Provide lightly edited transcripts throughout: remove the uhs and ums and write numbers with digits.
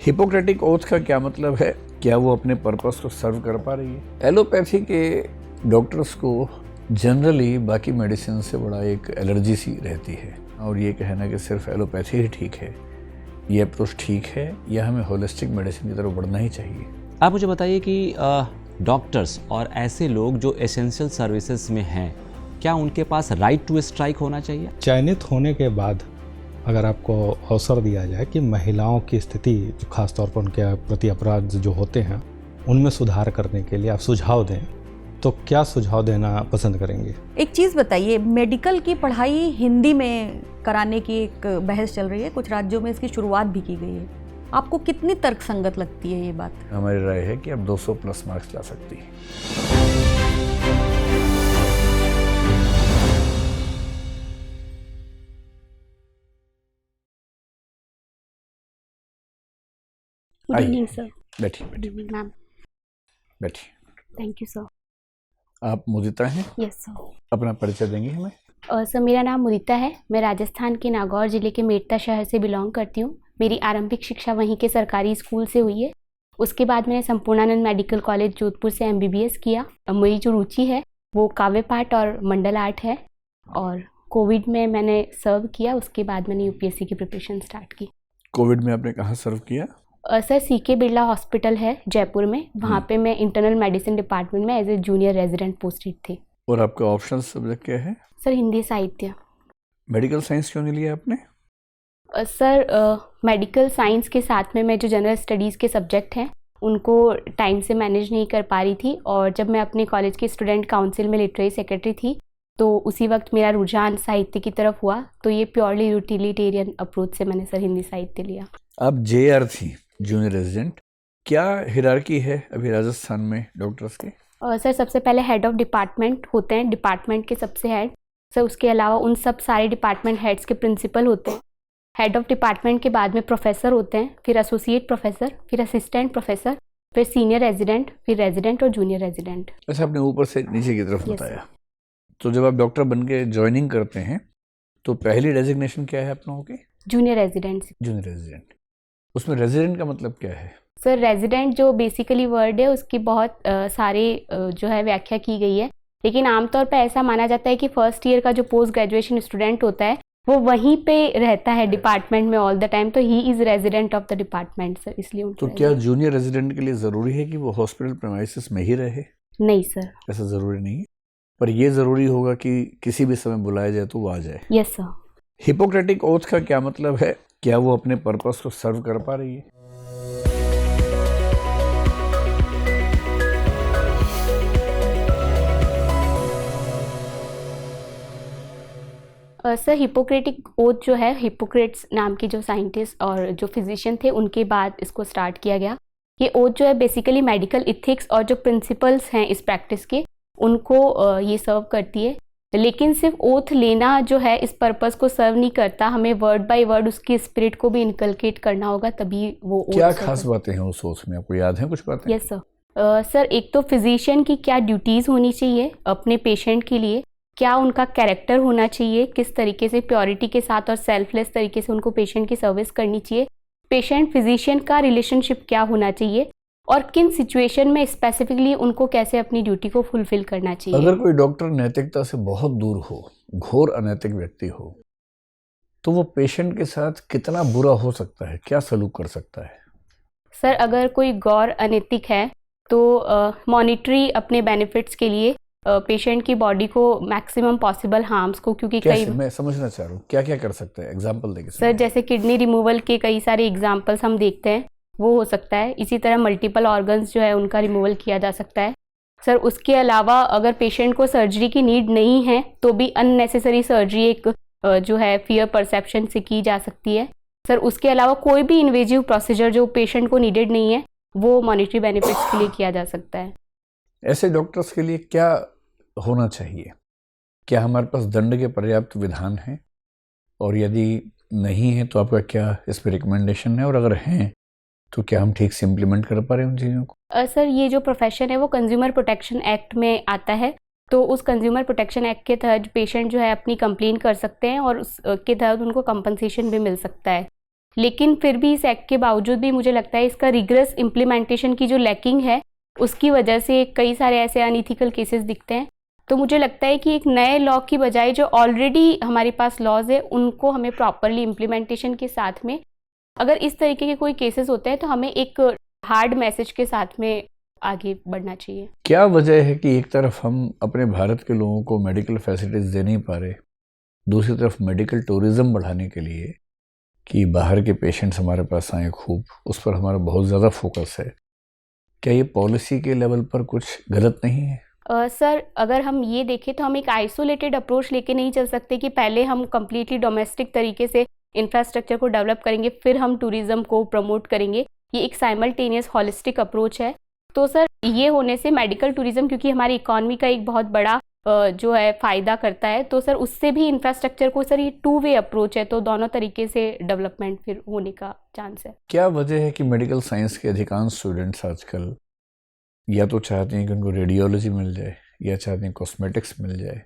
Hippocratic oath का क्या मतलब है? क्या वो अपने पर्पस को सर्व कर पा रही है? एलोपैथी के डॉक्टर्स को जनरली बाकी मेडिसिन से बड़ा एक एलर्जी सी रहती है और ये कहना कि सिर्फ एलोपैथी ही ठीक है, ये अप्रोच ठीक है या हमें होलिस्टिक मेडिसिन की तरफ बढ़ना ही चाहिए। आप मुझे बताइए कि डॉक्टर्स और ऐसे लोग जो एसेंशियल सर्विसेज में हैं, क्या उनके पास राइट टू स्ट्राइक होना चाहिए? चयनित होने के बाद अगर आपको अवसर दिया जाए कि महिलाओं की स्थिति जो खासतौर पर उनके प्रति अपराध जो होते हैं उनमें सुधार करने के लिए आप सुझाव दें, तो क्या सुझाव देना पसंद करेंगे? एक चीज़ बताइए, मेडिकल की पढ़ाई हिंदी में कराने की एक बहस चल रही है, कुछ राज्यों में इसकी शुरुआत भी की गई है। आपको कितनी तर्कसंगत लगती है ये बात? हमारी राय है कि आप 200 प्लस मार्क्स ला सकती हैं। Good evening sir. बैठिए मैम। बैठिए। Thank you sir. आप मुदिता हैं? Yes sir. अपना परिचय देंगे हमें? सर मेरा नाम मुदिता है। मैं राजस्थान के नागौर ज़िले के मेड़ता शहर से बिलोंग करती हूँ। मेरी आरंभिक शिक्षा वहीं के सरकारी स्कूल से हुई है। उसके बाद मैंने संपूर्णानंद मेडिकल कॉलेज जोधपुर से MBBS किया। मेरी जो रुचि है वो काव्य पाठ और मंडल आर्ट है और कोविड में मैंने सर्व किया। उसके बाद मैंने UPSC की प्रिपरेशन स्टार्ट की। कोविड में आपने कहाँ सर्व किया? सर CK बिरला हॉस्पिटल है जयपुर में, वहाँ पे मैं इंटरनल मेडिसिन डिपार्टमेंट में as a junior resident posted थी। और आपका ऑप्शन सब्जेक्ट क्या है? सर हिंदी साहित्य। मेडिकल साइंस क्यों नहीं लिया आपने? सर मेडिकल साइंस के साथ में मैं जो जनरल स्टडीज़ के सब्जेक्ट हैं उनको टाइम से मैनेज नहीं कर पा रही थी और जब मैं अपने कॉलेज के स्टूडेंट काउंसिल में लिटरेरी सेक्रेटरी थी तो उसी वक्त मेरा रुझान साहित्य की तरफ हुआ, तो ये प्योरली यूटिलिटेरियन अप्रोच से मैंने सर हिंदी साहित्य लिया। आप JR थी, जूनियर रेजिडेंट। क्या हिरार्की है अभी राजस्थान में डॉक्टर्स के? सर सबसे पहले हेड ऑफ डिपार्टमेंट होते हैं, डिपार्टमेंट के सबसे हेड। सर उसके अलावा उन सब सारे डिपार्टमेंट हेड्स के प्रिंसिपल होते हैं। हेड ऑफ डिपार्टमेंट के बाद में प्रोफेसर होते हैं, फिर एसोसिएट प्रोफेसर, फिर असिस्टेंट प्रोफेसर, फिर सीनियर रेजिडेंट, फिर रेजिडेंट और जूनियर रेजिडेंट। ऐसा आपने ऊपर से नीचे की तरफ Yes, बताया। तो जब आप डॉक्टर बन के ज्वाइनिंग करते हैं तो पहली डेजिग्नेशन क्या है आप लोगों की? Junior resident. Junior resident. उसमें रेजिडेंट का मतलब क्या है? सर रेजिडेंट जो बेसिकली वर्ड है उसकी बहुत सारे जो है व्याख्या की गई है, लेकिन आमतौर पर ऐसा माना जाता है कि फर्स्ट ईयर का जो पोस्ट ग्रेजुएशन स्टूडेंट होता है वो वहीं पे रहता है डिपार्टमेंट में ऑल द टाइम, तो he is resident of the department sir, इसलिए। तो क्या जूनियर रेजिडेंट के लिए ज़रूरी है कि वो हॉस्पिटल प्रेमाइसिस में ही रहे? नहीं सर। ऐसा ज़रूरी नहीं है, पर ये ज़रूरी होगा कि किसी भी समय बुलाया जाए तो वो आ जाए। Yes sir. हिपोक्रेटिक ओथ का क्या मतलब है? क्या वो अपने पर्पस को सर्व कर पा रही है? सर हिपोक्रेटिक ओथ जो है, हिपोक्रेट्स नाम के जो साइंटिस्ट और जो फिजिशियन थे उनके बाद इसको स्टार्ट किया गया। ये ओथ जो है बेसिकली मेडिकल इथिक्स और जो प्रिंसिपल्स हैं इस प्रैक्टिस के उनको ये सर्व करती है, लेकिन सिर्फ ओथ लेना जो है इस पर्पस को सर्व नहीं करता। हमें वर्ड बाय वर्ड उसकी स्पिरिट को भी इनकलकेट करना होगा, तभी वो क्या खास बातें हैं उस ओथ में? आपको याद है कुछ बातें? Yes sir. सर एक तो फिजिशियन की क्या ड्यूटीज़ होनी चाहिए अपने पेशेंट के लिए, क्या उनका कैरेक्टर होना चाहिए, किस तरीके से प्योरिटी के साथ और सेल्फलेस तरीके से उनको पेशेंट की सर्विस करनी चाहिए, पेशेंट फिजिशियन का रिलेशनशिप क्या होना चाहिए और किन सिचुएशन में स्पेसिफिकली उनको कैसे अपनी ड्यूटी को फुलफिल करना चाहिए। अगर कोई डॉक्टर नैतिकता से बहुत दूर हो, घोर अनैतिक व्यक्ति हो, तो वो पेशेंट के साथ कितना बुरा हो सकता है, क्या सलूक कर सकता है? सर अगर कोई गौर अनैतिक है तो मॉनिटरी अपने बेनिफिट्स के लिए पेशेंट की बॉडी को मैक्सिमम पॉसिबल हार्म्स को, क्योंकि कई मैं समझना चाह रहा हूँ क्या क्या कर सकते हैं, एग्जांपल देंगे सर। जैसे किडनी रिमूवल के कई सारे एग्जांपल्स हम देखते हैं, वो हो सकता है। इसी तरह मल्टीपल ऑर्गन्स जो है उनका रिमूवल किया जा सकता है सर। उसके अलावा अगर पेशेंट को सर्जरी की नीड नहीं है तो भी अननेसेसरी सर्जरी एक जो है फियर परसेप्शन से की जा सकती है सर। उसके अलावा कोई भी इन्वेजिव प्रोसीजर जो पेशेंट को नीडेड नहीं है वो मॉनिटरी बेनिफिट्स के लिए किया जा सकता है। ऐसे डॉक्टर्स के लिए क्या होना चाहिए? क्या हमारे पास दंड के पर्याप्त विधान हैं, और यदि नहीं है तो आपका क्या इस पर रिकमेंडेशन है, और अगर हैं तो क्या हम ठीक से इम्प्लीमेंट कर पा रहे हैं उन चीज़ों को? सर ये जो प्रोफेशन है वो कंज्यूमर प्रोटेक्शन एक्ट में आता है, तो उस कंज्यूमर प्रोटेक्शन एक्ट के तहत पेशेंट जो है अपनी कंप्लेन कर सकते हैं और उसके तहत उनको कंपनसेशन भी मिल सकता है। लेकिन फिर भी इस एक्ट के बावजूद भी मुझे लगता है इसका रिग्रेस इम्प्लीमेंटेशन की जो लैकिंग है उसकी वजह से कई सारे ऐसे अनइथिकल केसेस दिखते हैं। तो मुझे लगता है कि एक नए लॉ की बजाय जो ऑलरेडी हमारे पास लॉज है उनको हमें प्रॉपरली इम्प्लीमेंटेशन के साथ में, अगर इस तरीके के कोई केसेस होते हैं तो हमें एक हार्ड मैसेज के साथ में आगे बढ़ना चाहिए। क्या वजह है कि एक तरफ हम अपने भारत के लोगों को मेडिकल फैसिलिटीज़ दे नहीं पा रहे, दूसरी तरफ मेडिकल टूरिज़्म बढ़ाने के लिए कि बाहर के पेशेंट्स हमारे पास आएँ खूब, उस पर हमारा बहुत ज़्यादा फोकस है। क्या ये पॉलिसी के लेवल पर कुछ गलत नहीं है? सर अगर हम ये देखें तो हम एक आइसोलेटेड अप्रोच लेके नहीं चल सकते कि पहले हम कम्प्लीटली डोमेस्टिक तरीके से इंफ्रास्ट्रक्चर को डेवलप करेंगे फिर हम टूरिज़्म को प्रमोट करेंगे। ये एक साइमल्टेनियस हॉलिस्टिक अप्रोच है। तो सर ये होने से मेडिकल टूरिज़्म क्योंकि हमारी इकॉनमी का एक बहुत बड़ा जो है फ़ायदा करता है, तो सर उससे भी इंफ्रास्ट्रक्चर को सर ये 2 वे अप्रोच है, तो दोनों तरीके से डेवलपमेंट फिर होने का चांस है। क्या वजह है कि मेडिकल साइंस के अधिकांश स्टूडेंट्स आजकल या तो चाहते हैं कि उनको रेडियोलॉजी मिल जाए या चाहते हैं कॉस्मेटिक्स मिल जाए,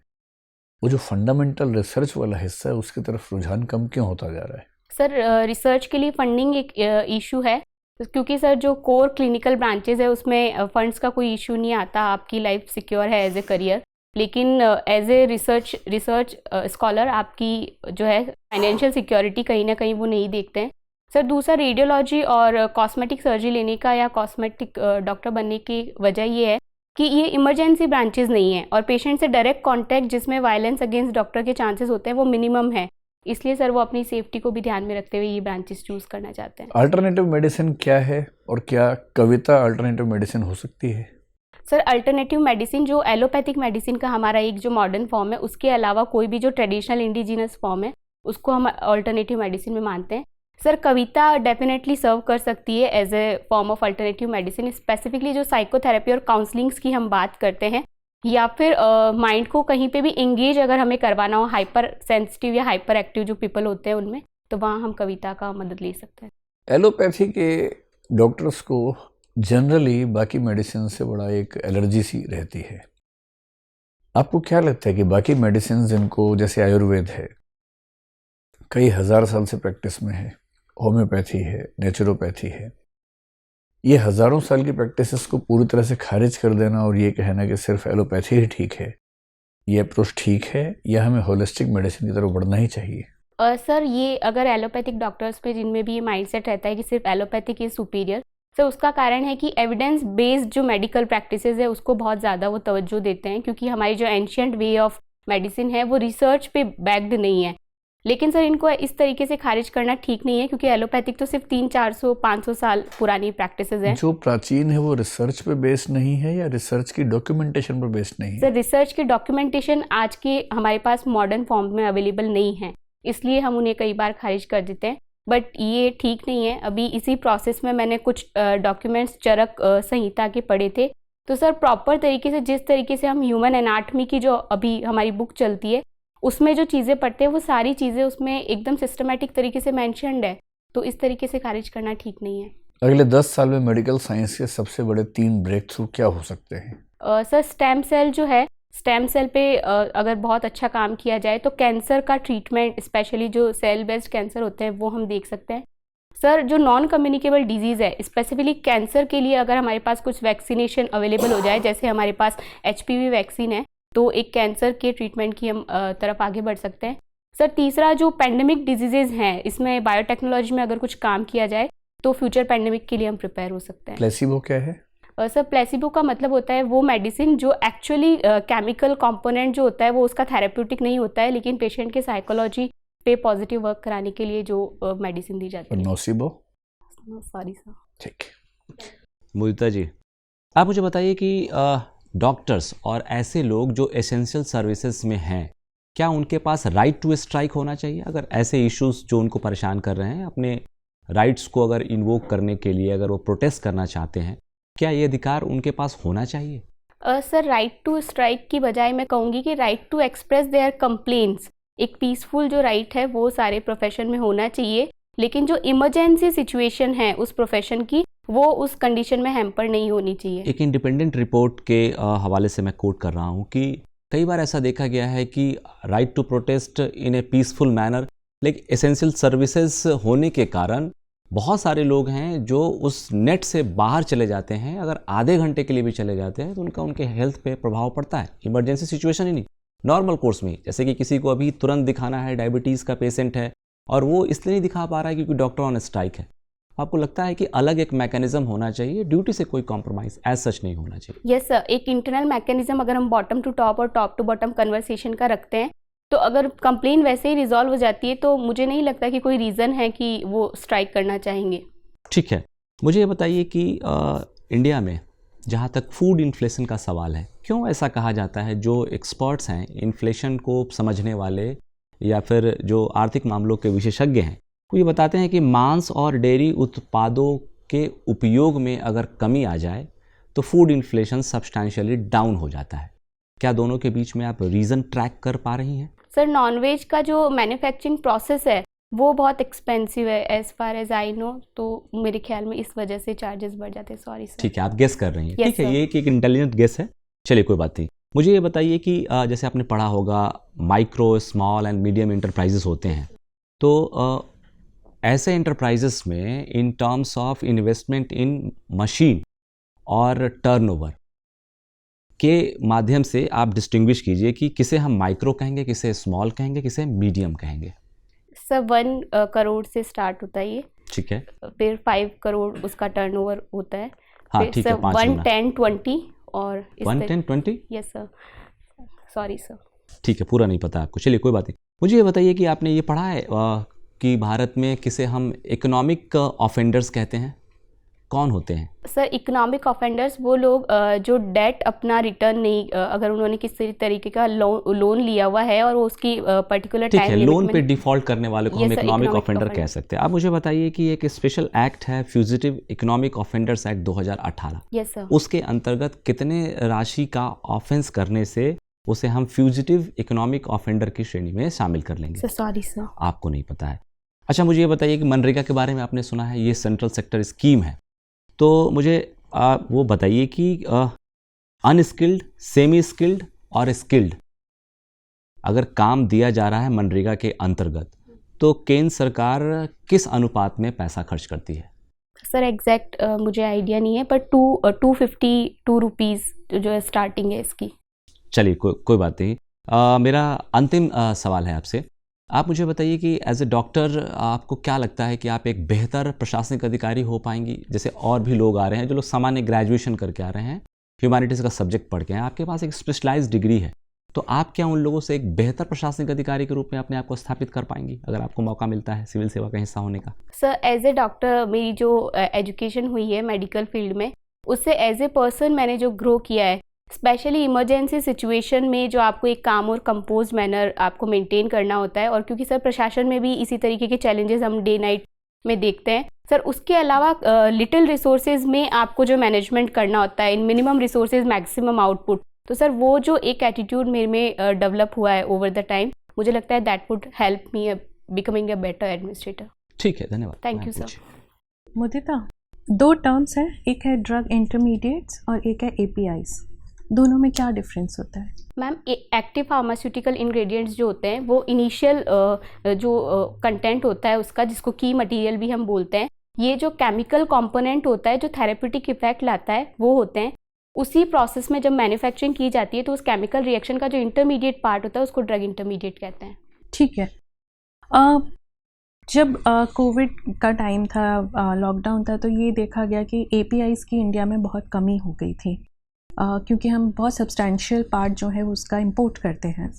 वो जो फंडामेंटल रिसर्च वाला हिस्सा है उसकी तरफ रुझान कम क्यों होता जा रहा है? सर रिसर्च के लिए फंडिंग एक इशू है, क्योंकि सर जो कोर क्लिनिकल ब्रांचेस है उसमें फंड्स का कोई इशू नहीं आता, आपकी लाइफ सिक्योर है एज ए करियर। लेकिन एज ए रिसर्च स्कॉलर आपकी जो है फाइनेंशियल सिक्योरिटी कहीं ना कहीं वो नहीं देखते हैं। सर दूसरा रेडियोलॉजी और कॉस्मेटिक सर्जरी लेने का या कॉस्मेटिक डॉक्टर बनने की वजह ये है कि ये इमरजेंसी ब्रांचेस नहीं है और पेशेंट से डायरेक्ट कांटेक्ट जिसमें वायलेंस अगेंस्ट डॉक्टर के चांसेस होते हैं वो मिनिमम है, इसलिए सर वो अपनी सेफ्टी को भी ध्यान में रखते हुए ये ब्रांचेस चूज करना चाहते हैं। अल्टरनेटिव मेडिसिन क्या है और क्या कविता अल्टरनेटिव मेडिसिन हो सकती है? सर अल्टरनेटिव मेडिसिन जो एलोपैथिक मेडिसिन का हमारा एक जो मॉडर्न फॉर्म है उसके अलावा कोई भी जो ट्रेडिशनल इंडिजिनस फॉर्म है उसको हम अल्टरनेटिव मेडिसिन में मानते हैं। सर कविता डेफिनेटली सर्व कर सकती है as a form of alternative medicine, specifically जो साइकोथेरेपी और काउंसलिंग्स की हम बात करते हैं या फिर माइंड को कहीं पे भी एंगेज अगर हमें करवाना हो, हाइपर सेंसिटिव या हाइपर एक्टिव जो पीपल होते हैं उनमें, तो वहाँ हम कविता का मदद ले सकते हैं। एलोपैथी के डॉक्टर्स को जनरली बाकी मेडिसिन से बड़ा एक एलर्जी सी रहती है। आपको क्या लगता है कि बाकी मेडिसिन जिनको, जैसे आयुर्वेद है, कई हज़ार साल से प्रैक्टिस में है, होम्योपैथी है, नेचुरोपैथी है, ये हज़ारों साल की प्रैक्टिसेस को पूरी तरह से खारिज कर देना और ये कहना कि सिर्फ एलोपैथी ही ठीक है, ये अप्रोच ठीक है या हमें होलिस्टिक मेडिसिन की तरफ बढ़ना ही चाहिए? सर ये अगर एलोपैथिक डॉक्टर्स पे जिनमें भी ये माइंडसेट रहता है कि सिर्फ एलोपैथिक इज सुपीरियर, सर उसका कारण है कि एविडेंस बेस्ड जो मेडिकल प्रैक्टिसेस है उसको बहुत ज़्यादा वो तवज्जो देते हैं, क्योंकि हमारी जो एंशियंट वे ऑफ मेडिसिन है वो रिसर्च पे बैक्ड नहीं है। लेकिन सर इनको इस तरीके से खारिज करना ठीक नहीं है, क्योंकि एलोपैथिक तो सिर्फ 300-400-500 साल पुरानी प्रैक्टिसेस हैं। जो प्राचीन है वो रिसर्च पे बेस्ड नहीं है या रिसर्च की डॉक्यूमेंटेशन पर बेस्ड नहीं है? सर रिसर्च की डॉक्यूमेंटेशन आज के हमारे पास मॉडर्न फॉर्म में अवेलेबल नहीं है, इसलिए हम उन्हें कई बार खारिज कर देते हैं, बट ये ठीक नहीं है। अभी इसी प्रोसेस में मैंने कुछ डॉक्यूमेंट्स चरक संहिता के पढ़े थे, तो सर प्रॉपर तरीके से जिस तरीके से हम ह्यूमन एनाटमी की जो अभी हमारी बुक चलती है उसमें जो चीज़ें पढ़ते हैं वो सारी चीज़ें उसमें एकदम सिस्टमेटिक तरीके से मेंशन्ड है, तो इस तरीके से खारिज करना ठीक नहीं है। अगले 10 साल में मेडिकल साइंस के सबसे बड़े 3 ब्रेक थ्रू क्या हो सकते हैं? सर स्टेम सेल जो है, स्टेम सेल पे अगर बहुत अच्छा काम किया जाए तो कैंसर का ट्रीटमेंट, स्पेशली जो सेल बेस्ड कैंसर होते हैं वो हम देख सकते हैं। सर जो नॉन कम्युनिकेबल डिजीज़ है, स्पेसिफिकली कैंसर के लिए अगर हमारे पास कुछ वैक्सीनेशन अवेलेबल हो जाए, जैसे हमारे पास HPV वैक्सीन है, तो एक कैंसर के ट्रीटमेंट की हम तरफ आगे बढ़ सकते हैं। सर तीसरा जो पैंडेमिक डिजीज़ेज़ हैं, इसमें बायोटेक्नोलॉजी में अगर कुछ काम किया जाए तो फ्यूचर पैंडेमिक के लिए हम प्रिपेयर हो सकते हैं। प्लेसिबो क्या है? सर प्लेसिबो का मतलब होता है वो मेडिसिन जो एक्चुअली केमिकल कंपोनेंट जो होता है वो उसका थेरेप्यूटिक नहीं होता है, लेकिन पेशेंट के साइकोलॉजी पे पॉजिटिव वर्क कराने के लिए जो मेडिसिन दी जाती है। नोसिबो? Sorry sir. ठीक। मुदिता जी, आप मुझे बताइए कि डॉक्टर्स और ऐसे लोग जो एसेंशियल सर्विसेज में हैं, क्या उनके पास राइट टू स्ट्राइक होना चाहिए? अगर ऐसे इश्यूज जो उनको परेशान कर रहे हैं, अपने राइट्स को अगर इन्वोक करने के लिए अगर वो प्रोटेस्ट करना चाहते हैं, क्या ये अधिकार उनके पास होना चाहिए? सर राइट टू स्ट्राइक की बजाय मैं कहूँगी कि right to express their complaints, एक पीसफुल जो राइट है वो सारे प्रोफेशन में होना चाहिए, लेकिन जो इमरजेंसी सिचुएशन है उस प्रोफेशन की वो उस कंडीशन में हैम्पर नहीं होनी चाहिए। एक इंडिपेंडेंट रिपोर्ट के हवाले से मैं कोट कर रहा हूँ कि कई बार ऐसा देखा गया है कि right to protest in a peaceful manner लेकिन एसेंशियल सर्विसेज होने के कारण बहुत सारे लोग हैं जो उस नेट से बाहर चले जाते हैं। अगर आधे घंटे के लिए भी चले जाते हैं तो उनका उनके हेल्थ पे प्रभाव पड़ता है। इमरजेंसी सिचुएशन ही नहीं, नॉर्मल कोर्स में, जैसे कि किसी को अभी तुरंत दिखाना है, डायबिटीज़ का पेशेंट है और वो इसलिए नहीं दिखा पा रहा है क्योंकि डॉक्टर ऑन स्ट्राइक है। आपको लगता है कि अलग एक मैकेनिज्म होना चाहिए, ड्यूटी से कोई कॉम्प्रोमाइज एज सच नहीं होना चाहिए? यस सर, एक इंटरनल मैकेनिज्म अगर हम बॉटम टू टॉप और टॉप टू बॉटम कन्वर्सेशन का रखते हैं तो अगर कंप्लेन वैसे ही रिजॉल्व हो जाती है तो मुझे नहीं लगता कि कोई रीज़न है कि वो स्ट्राइक करना चाहेंगे। ठीक है, मुझे ये बताइए कि इंडिया में जहाँ तक फूड इन्फ्लेशन का सवाल है, क्यों ऐसा कहा जाता है? जो एक्सपर्ट्स हैं, इन्फ्लेशन को समझने वाले या फिर जो आर्थिक मामलों के विशेषज्ञ हैं, वो ये बताते हैं कि मांस और डेयरी उत्पादों के उपयोग में अगर कमी आ जाए तो फूड इन्फ्लेशन सब्सटैंशियली डाउन हो जाता है। क्या दोनों के बीच में आप रीज़न ट्रैक कर पा रही हैं? सर, नॉनवेज का जो मैन्युफैक्चरिंग प्रोसेस है वो बहुत एक्सपेंसिव है as far as I know, तो मेरे ख्याल में इस वजह से चार्जेस बढ़ जाते हैं। Sorry sir. ठीक है, आप गेस कर रही हैं। Yes, ठीक है, sir. ये एक इंटेलिजेंट गेस है। चलिए कोई बात नहीं। मुझे ये बताइए कि जैसे आपने पढ़ा होगा micro, small and medium enterprises होते हैं, तो ऐसे इंटरप्राइजेस में in terms of investment in machine और टर्नओवर के माध्यम से आप डिस्टिंग्विश कीजिए कि किसे हम माइक्रो कहेंगे, किसे स्मॉल कहेंगे, किसे मीडियम कहेंगे। सर 1 करोड़ से स्टार्ट होता है ये, ठीक है, फिर 5 करोड़ उसका टर्नओवर होता है। हाँ फिर ठीक है, सर 5 1, गुना 10, 20 और 1, 10, 20। Yes sir, sorry sir. ठीक है, पूरा नहीं पता आपको, चलिए कोई बात नहीं। मुझे ये बताइए कि आपने ये पढ़ा है कि भारत में किसे हम इकोनॉमिक ऑफेंडर्स कहते हैं, कौन होते हैं? सर, इकोनॉमिक ऑफेंडर्स वो लोग जो डेट अपना रिटर्न नहीं, अगर उन्होंने किसी तरीके का लोन लिया हुआ है और वो उसकी पर्टिकुलर ठीक है, टाइम लोन पे डिफॉल्ट करने वाले को हम Yes, sir, economic economic offender कह offender. सकते हैं। आप मुझे बताइए कि एक स्पेशल एक्ट है fugitive economic offenders act 2018, yes sir. उसके अंतर्गत कितने राशि का ऑफेंस करने से उसे हम फ्यूजिटिव इकोनॉमिक ऑफेंडर की श्रेणी में शामिल कर लेंगे? Sir sorry sir. आपको नहीं पता है। अच्छा, मुझे ये बताइए कि मनरेगा के बारे में आपने सुना है, ये सेंट्रल सेक्टर स्कीम है, तो मुझे वो बताइए कि अनस्किल्ड, सेमी स्किल्ड और स्किल्ड अगर काम दिया जा रहा है मनरेगा के अंतर्गत तो केंद्र सरकार किस अनुपात में पैसा खर्च करती है? सर एग्जैक्ट मुझे आइडिया नहीं है, पर 252 रुपीज़ जो है स्टार्टिंग है इसकी। चलिए कोई बात नहीं। मेरा अंतिम सवाल है आपसे। आप मुझे बताइए कि एज ए डॉक्टर आपको क्या लगता है कि आप एक बेहतर प्रशासनिक अधिकारी हो पाएंगी? जैसे और भी लोग आ रहे हैं जो लोग सामान्य ग्रेजुएशन करके आ रहे हैं, ह्यूमैनिटीज़ का सब्जेक्ट पढ़ के हैं, आपके पास एक स्पेशलाइज्ड डिग्री है, तो आप क्या उन लोगों से एक बेहतर प्रशासनिक अधिकारी के रूप में अपने आप को स्थापित कर पाएंगी अगर आपको मौका मिलता है सिविल सेवा का हिस्सा होने का? सर एज ए डॉक्टर मेरी जो एजुकेशन हुई है मेडिकल फील्ड में, उससे एज ए पर्सन मैंने जो ग्रो किया है, स्पेशली इमरजेंसी सिचुएशन में जो आपको एक काम और कंपोज मैनर आपको मेंटेन करना होता है, और क्योंकि सर प्रशासन में भी इसी तरीके के चैलेंजेस हम डे नाइट में देखते हैं सर। उसके अलावा लिटिल रिसोर्सेज में आपको जो मैनेजमेंट करना होता है, इन मिनिमम रिसोर्सेज मैक्सिमम आउटपुट, तो सर वो जो एक एटीट्यूड मेरे में डेवलप हुआ है ओवर द टाइम, मुझे लगता है that would help me becoming a better administrator. ठीक है, धन्यवाद। Thank you sir. Mudita, 2 terms हैं, एक है ड्रग इंटरमीडिएट्स और एक है एपीआईज। दोनों में क्या डिफरेंस होता है? मैम, एक्टिव फार्मास्यूटिकल इंग्रेडिएंट्स जो होते हैं वो इनिशियल जो कंटेंट होता है उसका, जिसको की मटेरियल भी हम बोलते हैं, ये जो केमिकल कंपोनेंट होता है जो थेरेप्यूटिक इफेक्ट लाता है वो होते हैं। उसी प्रोसेस में जब मैन्युफैक्चरिंग की जाती है तो उस केमिकल रिएक्शन का जो इंटरमीडिएट पार्ट होता है उसको ड्रग इंटरमीडिएट कहते हैं। ठीक है। जब कोविड का टाइम था, लॉकडाउन था, तो ये देखा गया कि एपीआईज की इंडिया में बहुत कमी हो गई थी, क्योंकि हम बहुत सब्सटैंशियल पार्ट जो है उसका इंपोर्ट करते हैं।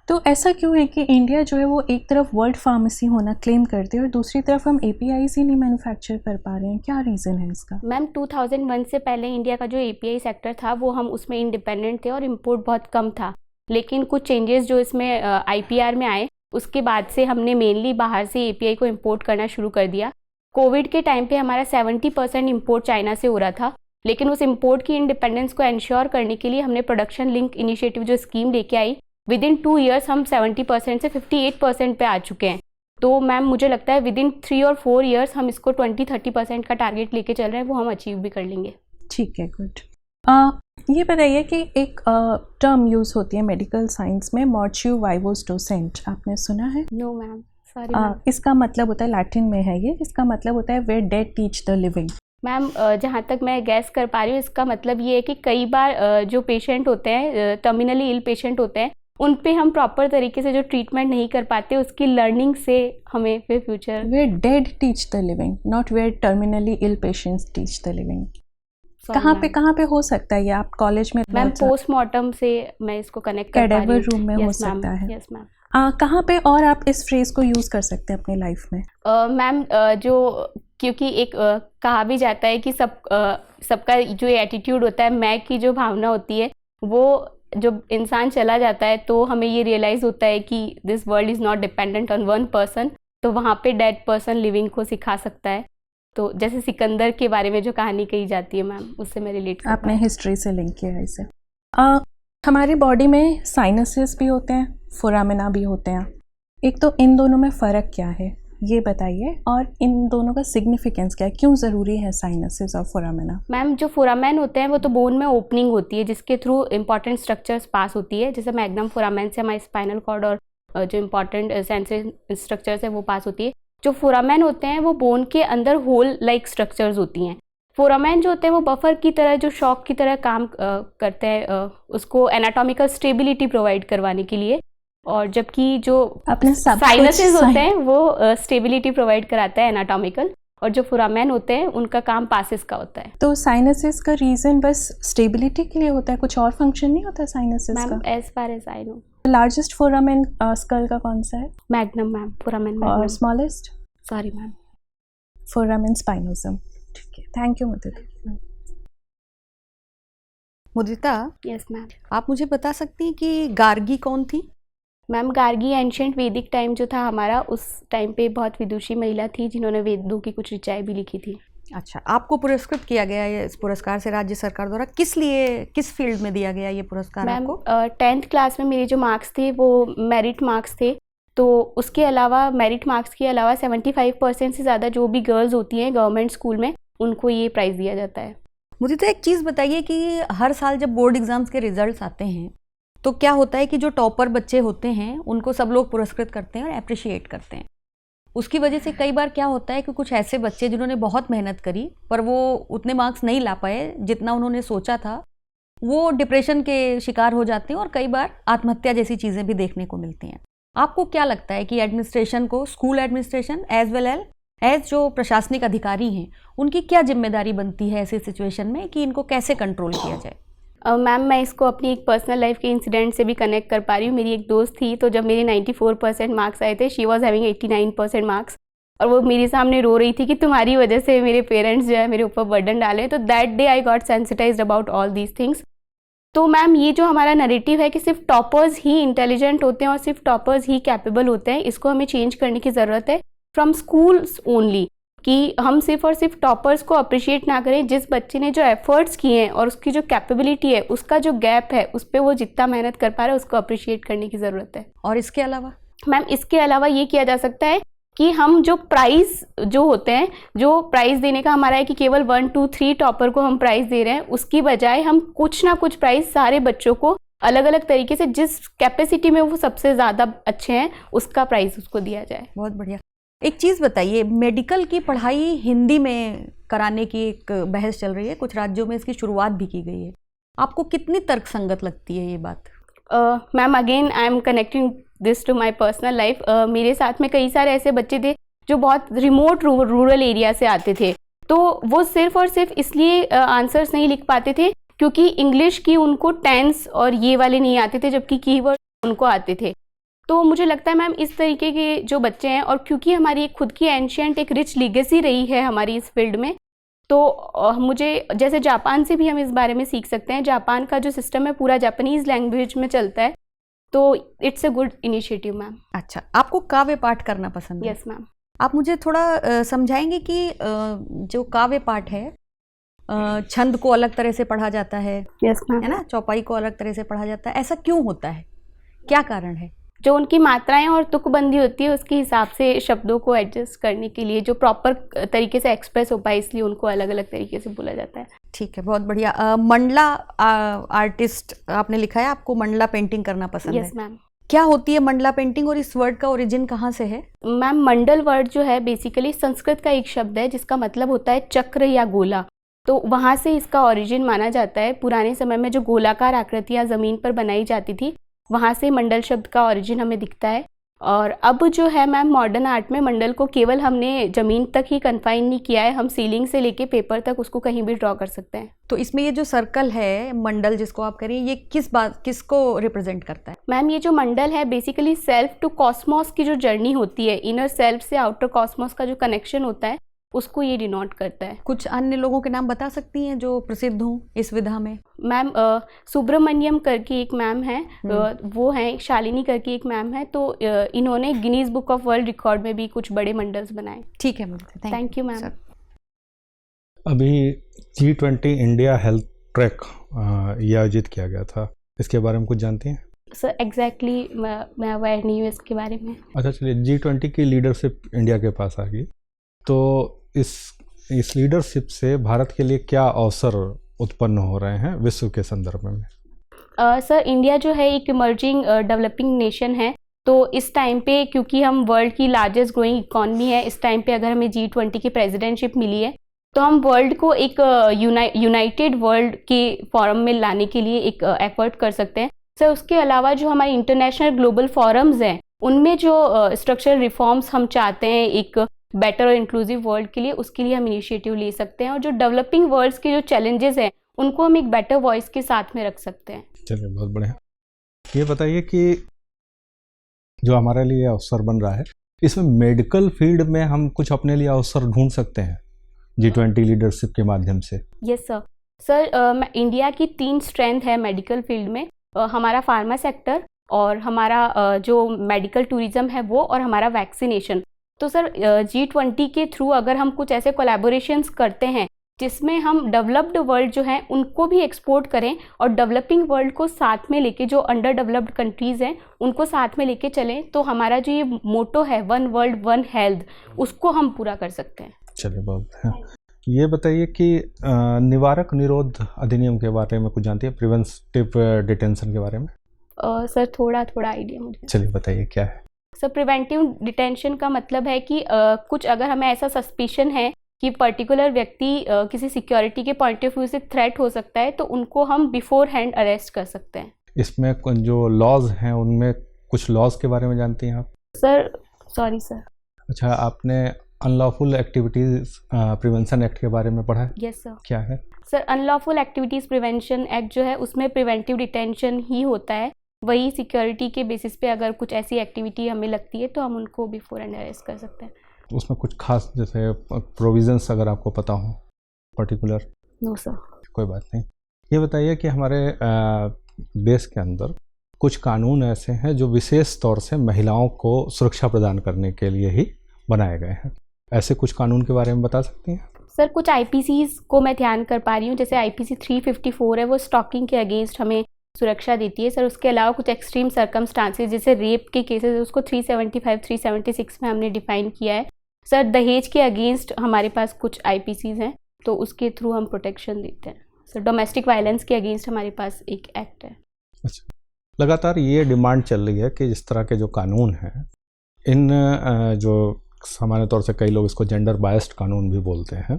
तो ऐसा क्यों है कि इंडिया जो है वो एक तरफ वर्ल्ड फार्मेसी होना क्लेम करते हैं और दूसरी तरफ हम एपीआईज ही नहीं मैन्युफैक्चर कर पा रहे हैं? क्या रीज़न है इसका? मैम, 2001 से पहले इंडिया का जो एपीआई सेक्टर था वो हम उसमें इंडिपेंडेंट थे और इम्पोर्ट बहुत कम था, लेकिन कुछ चेंजेस जो इसमें आईपीआर में आए उसके बाद से हमने मेनली बाहर से एपीआई को इम्पोर्ट करना शुरू कर दिया। कोविड के टाइम पे हमारा 70% इम्पोर्ट चाइना से हो रहा था, लेकिन उस इम्पोर्ट की इंडिपेंडेंस को एंश्योर करने के लिए हमने प्रोडक्शन लिंक इनिशिएटिव जो स्कीम लेके आई, विद इन 2 ईयर्स हम 70% से 58% पे आ चुके हैं। तो मैम मुझे लगता है विद इन 3 और 4 ईयर्स हम इसको 20-30% का टारगेट लेके चल रहे हैं, वो हम अचीव भी कर लेंगे। ठीक है, गुड। ये बताइए कि एक टर्म यूज़ होती है मेडिकल साइंस में, मॉर्च्यू वाइवोस डोसेंट, आपने सुना है? No ma'am, sorry ma'am. इसका मतलब होता है, लैटिन में है ये, इसका मतलब होता है where dead teach the living. Ma'am जहाँ तक मैं गैस कर पा रही हूँ, इसका मतलब ये है कि कई बार जो पेशेंट होते हैं, टर्मिनली इल पेशेंट होते हैं, उन पे हम प्रॉपर तरीके से जो ट्रीटमेंट नहीं कर पाते, उसकी लर्निंग से हमें फिर future. Where dead teach the living, not where terminally ill patients teach the living. कहाँ पे हो सकता है ये? आप कॉलेज में? मैम पोस्टमार्टम से मैं इसको कनेक्ट कर पा रही हूँ। कैडेवर रूम में हो सकता है। Yes ma'am. कहाँ पे और आप इस फ्रेज को यूज़ कर सकते हैं अपनी लाइफ में? मैम जो क्योंकि एक कहा भी जाता है कि सबका जो एटीट्यूड होता है, मैं की जो भावना होती है, वो जब इंसान चला जाता है तो हमें ये रियलाइज़ होता है कि this world is not dependent on one person. तो वहाँ पे डेड पर्सन लिविंग को सिखा सकता है। तो जैसे सिकंदर के बारे में जो कहानी कही जाती है मैम, उससे मैं रिलेट कर आपने हिस्ट्री से लिंक किया है इसे। हमारी बॉडी में साइनसेस भी होते हैं, फोरामिना भी होते हैं। एक तो इन दोनों में फ़र्क क्या है ये बताइए, और इन दोनों का सिग्निफिकेंस क्या है, क्यों ज़रूरी है साइनसेस और फोरामिना? मैम जो फोरामेन होते हैं वो तो बोन में ओपनिंग होती है जिसके थ्रू इंपॉर्टेंट स्ट्रक्चर्स पास होती है। जैसे मैग्नम फोरामेन से हमारे स्पाइनल कॉर्ड और जो इंपॉर्टेंट सेंसरी स्ट्रक्चर्स है वो पास होती है। जो फोरामेन होते हैं वो बोन के अंदर होल लाइक स्ट्रक्चर्स होती हैं। फोरामेन जो होते हैं वो बफर की तरह, जो शॉक की तरह काम करते हैं उसको एनाटॉमिकल स्टेबिलिटी प्रोवाइड करवाने के लिए, और जबकि जो साइनसेस होते हैं वो स्टेबिलिटी प्रोवाइड कराता है एनाटॉमिकल, और जो फोरामेन होते हैं उनका काम पासेस का होता है। तो साइनसेस का रीज़न बस स्टेबिलिटी के लिए होता है, कुछ और फंक्शन नहीं होता साइनसेस का? Ma'am as far as I know. Largest foramen skull का कौन सा है? मैग्नम मैम, फोरामेन और magnum. Smallest? Sorry ma'am, foramen spinosum. ठीक है, thank you Mudita. Mudita, yes ma'am. आप मुझे बता सकती हैं कि गार्गी कौन थी? Ma'am Gargi ancient Vedic time जो था हमारा, उस टाइम पे बहुत विदुषी महिला थी जिन्होंने वेदों की कुछ ऋचाएं भी लिखी थी। अच्छा, आपको पुरस्कृत किया गया है इस पुरस्कार से राज्य सरकार द्वारा, किस लिए, किस फील्ड में दिया गया ये पुरस्कार मैम आपको? 10th क्लास में मेरे जो मार्क्स थे वो मेरिट मार्क्स थे, तो उसके अलावा मेरिट मार्क्स के अलावा 75% से ज़्यादा जो भी गर्ल्स होती हैं गवर्नमेंट स्कूल में, उनको ये प्राइज़ दिया जाता है। मुझे तो एक चीज़ बताइए कि हर साल जब बोर्ड एग्जाम्स के रिजल्ट्स आते हैं तो क्या होता है कि जो टॉपर बच्चे होते हैं उनको सब लोग पुरस्कृत करते हैं और अप्रिशिएट करते हैं। उसकी वजह से कई बार क्या होता है कि कुछ ऐसे बच्चे जिन्होंने बहुत मेहनत करी पर वो उतने मार्क्स नहीं ला पाए जितना उन्होंने सोचा था, वो डिप्रेशन के शिकार हो जाते हैं और कई बार आत्महत्या जैसी चीज़ें भी देखने को मिलती हैं। आपको क्या लगता है कि एडमिनिस्ट्रेशन को, school administration as well as जो प्रशासनिक अधिकारी हैं, उनकी क्या जिम्मेदारी बनती है ऐसी सिचुएशन में कि इनको कैसे कंट्रोल किया जाए? मैम मैं इसको अपनी एक पर्सनल लाइफ के इंसिडेंट से भी कनेक्ट कर पा रही हूँ। मेरी एक दोस्त थी, तो जब मेरे 94% मार्क्स आए थे, शी वॉज हैविंग 89% मार्क्स, और वो मेरे सामने रो रही थी कि तुम्हारी वजह से मेरे पेरेंट्स जो है मेरे ऊपर बर्डन डाले। तो that day I got sensitised about all these things. तो मैम ये जो हमारा नैरेटिव है कि सिर्फ टॉपर्स ही इंटेलिजेंट होते हैं और सिर्फ टॉपर्स ही कैपेबल होते हैं, इसको हमें चेंज करने की ज़रूरत है फ्रॉम स्कूल्स ओनली, कि हम सिर्फ और सिर्फ टॉपर्स को अप्रिशिएट ना करें। जिस बच्चे ने जो एफर्ट्स किए हैं और उसकी जो कैपेबिलिटी है, उसका जो गैप है, उस पर वो जितना मेहनत कर पा रहा है उसको अप्रिशिएट करने की ज़रूरत है। और इसके अलावा मैम इसके अलावा ये किया जा सकता है कि हम जो प्राइज़ जो होते हैं, जो प्राइज़ देने का हमारा है कि केवल 1, 2, 3 टॉपर को हम प्राइज़ दे रहे हैं, उसकी बजाय हम कुछ ना कुछ प्राइज़ सारे बच्चों को अलग अलग तरीके से, जिस कैपेसिटी में वो सबसे ज़्यादा अच्छे हैं, उसका प्राइज़ उसको दिया जाए। बहुत बढ़िया। एक चीज़ बताइए, मेडिकल की पढ़ाई हिंदी में कराने की एक बहस चल रही है, कुछ राज्यों में इसकी शुरुआत भी की गई है। आपको कितनी तर्कसंगत लगती है ये बात? Ma'am again I am connecting this to my personal life. मेरे साथ में कई सारे ऐसे बच्चे थे जो बहुत रिमोट रूरल एरिया से आते थे, तो वो सिर्फ और सिर्फ इसलिए आंसर्स नहीं लिख पाते थे क्योंकि इंग्लिश की उनको टेंस और ये वाले नहीं आते थे, जबकि कीवर्ड उनको आते थे। तो मुझे लगता है मैम इस तरीके के जो बच्चे हैं, और क्योंकि हमारी एक खुद की एंशिएंट एक रिच लीगेसी रही है हमारी इस फील्ड में, तो मुझे जैसे जापान से भी हम इस बारे में सीख सकते हैं। जापान का जो सिस्टम है पूरा जापानीज़ लैंग्वेज में चलता है, तो it's a good initiative ma'am. अच्छा, आपको काव्य पाठ करना पसंद है? Yes ma'am. आप मुझे थोड़ा समझाएंगे कि जो काव्य पाठ है, छंद को अलग तरह से पढ़ा जाता है, यस मैम, है ना, चौपाई को अलग तरह से पढ़ा जाता है, ऐसा क्यों होता है, क्या कारण है? जो उनकी मात्राएं और तुकबंदी होती है उसके हिसाब से शब्दों को एडजस्ट करने के लिए, जो प्रॉपर तरीके से एक्सप्रेस हो पाए, इसलिए उनको अलग अलग तरीके से बोला जाता है। ठीक है, बहुत बढ़िया। मंडला आर्टिस्ट आपने लिखा है, आपको मंडला पेंटिंग करना पसंद है? Yes ma'am. क्या होती है मंडला पेंटिंग और इस वर्ड का ओरिजिन कहाँ से है? मैम मंडल वर्ड जो है बेसिकली संस्कृत का एक शब्द है जिसका मतलब होता है चक्र या गोला। तो वहाँ से इसका ओरिजिन माना जाता है। पुराने समय में जो गोलाकार आकृतियाँ ज़मीन पर बनाई जाती थी वहाँ से मंडल शब्द का ओरिजिन हमें दिखता है। और अब जो है मैम मॉडर्न आर्ट में मंडल को केवल हमने ज़मीन तक ही कन्फाइन नहीं किया है, हम सीलिंग से लेके पेपर तक उसको कहीं भी ड्रॉ कर सकते हैं। तो इसमें ये जो सर्कल है मंडल जिसको आप कह रही हैं, ये किसको रिप्रेजेंट करता है? मैम ये जो मंडल है बेसिकली सेल्फ टू कॉस्मोस की जो जर्नी होती है, इनर सेल्फ से आउटर कॉस्मोस का जो कनेक्शन होता है उसको ये डिनोट करता है। कुछ अन्य लोगों के नाम बता सकती हैं जो प्रसिद्ध हों इस विधा में? मैम सुब्रमण्यम करके एक मैम है, वो हैं शालिनी करके एक मैम है। तो इन्होंने Guinness book of world record में भी कुछ बड़े मंडल्स बनाए। ठीक है मैम, थैंक यू मैम। अभी G20 इंडिया हेल्थ ट्रैक ये आयोजित किया गया था, इसके बारे में कुछ जानती हैं? सर एग्जैक्टली मैं अवेयर नहीं हूँ इसके बारे में। अच्छा चलिए, G20 की लीडरशिप इंडिया के पास आ गई, तो इस लीडरशिप से भारत के लिए क्या अवसर उत्पन्न हो रहे हैं विश्व के संदर्भ में? सर इंडिया जो है एक इमर्जिंग डेवलपिंग नेशन है। तो इस टाइम पे क्योंकि हम वर्ल्ड की लार्जेस्ट ग्रोइंग इकॉनमी है, इस टाइम पे अगर हमें G20 की प्रेसिडेंटशिप मिली है तो हम वर्ल्ड को एक यूनाइटेड वर्ल्ड के फॉरम में लाने के लिए एक एफर्ट कर सकते हैं। सर उसके अलावा जो हमारे इंटरनेशनल ग्लोबल फॉरम्स हैं उनमें जो स्ट्रक्चरल रिफॉर्म्स हम चाहते हैं एक बेटर और इंक्लूसिव वर्ल्ड के लिए, उसके लिए हम इनिशिएटिव ले सकते हैं। और जो डेवलपिंग वर्ल्ड्स के जो चैलेंजेस हैं उनको हम एक बेटर वॉइस के साथ में रख सकते हैं। चलिए बहुत बढ़िया। ये बताइए कि जो हमारे लिए अवसर बन रहा है इसमें मेडिकल फील्ड में हम कुछ अपने लिए अवसर ढूंढ सकते हैं G20 लीडरशिप के माध्यम से? Yes sir. सर इंडिया की 3 स्ट्रेंथ है मेडिकल फील्ड में, हमारा फार्मा सेक्टर और हमारा जो मेडिकल टूरिज्म है वो, और हमारा वैक्सीनेशन। तो सर G20 के थ्रू अगर हम कुछ ऐसे कोलैबोरेशंस करते हैं जिसमें हम डेवलप्ड वर्ल्ड जो है उनको भी एक्सपोर्ट करें और डेवलपिंग वर्ल्ड को साथ में लेके, जो अंडर डेवलप्ड कंट्रीज़ हैं उनको साथ में लेके चलें, तो हमारा जो ये मोटो है वन वर्ल्ड वन हेल्थ, उसको हम पूरा कर सकते हैं। चलिए बहुत। ये बताइए कि निवारक निरोध अधिनियम के बारे में कुछ जानती है, प्रिवेंटिव डिटेंशन के बारे में? सर थोड़ा आइडिया मुझे। चलिए बताइए क्या है? सर प्रिवेंटिव डिटेंशन का मतलब है कि कुछ अगर हमें ऐसा सस्पिशन है कि पर्टिकुलर व्यक्ति किसी सिक्योरिटी के पॉइंट ऑफ व्यू से थ्रेट हो सकता है तो उनको हम बिफोर हैंड अरेस्ट कर सकते हैं। इसमें जो लॉज हैं उनमें कुछ लॉज के बारे में जानती हैं आप? Sir sorry sir. अच्छा, आपने अनलॉफुल एक्टिविटीज प्रिवेंशन एक्ट के बारे में पढ़ा है? Yes sir. क्या है? Sir unlawful activities prevention act जो है उसमें प्रिवेंटिव डिटेंशन ही होता है। वही सिक्योरिटी के बेसिस पे अगर कुछ ऐसी एक्टिविटी हमें लगती है तो हम उनको बिफोर एंड अरेस्ट कर सकते हैं। उसमें कुछ खास जैसे प्रोविजंस अगर आपको पता हो पर्टिकुलर? No sir. कोई बात नहीं। ये बताइए कि हमारे देश के अंदर कुछ कानून ऐसे हैं जो विशेष तौर से महिलाओं को सुरक्षा प्रदान करने के लिए ही बनाए गए हैं, ऐसे कुछ कानून के बारे में बता सकती हैं? सर कुछ IPCs को मैं ध्यान कर पा रही हूँ, जैसे IPC 354 है वो स्टॉकिंग के अगेंस्ट हमें सुरक्षा देती है। सर उसके अलावा कुछ एक्सट्रीम सर्कमस्टांसेस जैसे रेप के केसेस उसको 375 376 में हमने डिफाइन किया है। सर दहेज के अगेंस्ट हमारे पास कुछ IPCs हैं तो उसके थ्रू हम प्रोटेक्शन देते हैं। सर डोमेस्टिक वायलेंस के अगेंस्ट हमारे पास एक एक्ट है। अच्छा, लगातार ये डिमांड चल रही है कि जिस तरह के जो कानून हैं इन जो सामान्य तौर से कई लोग इसको जेंडर बायस्ड कानून भी बोलते हैं,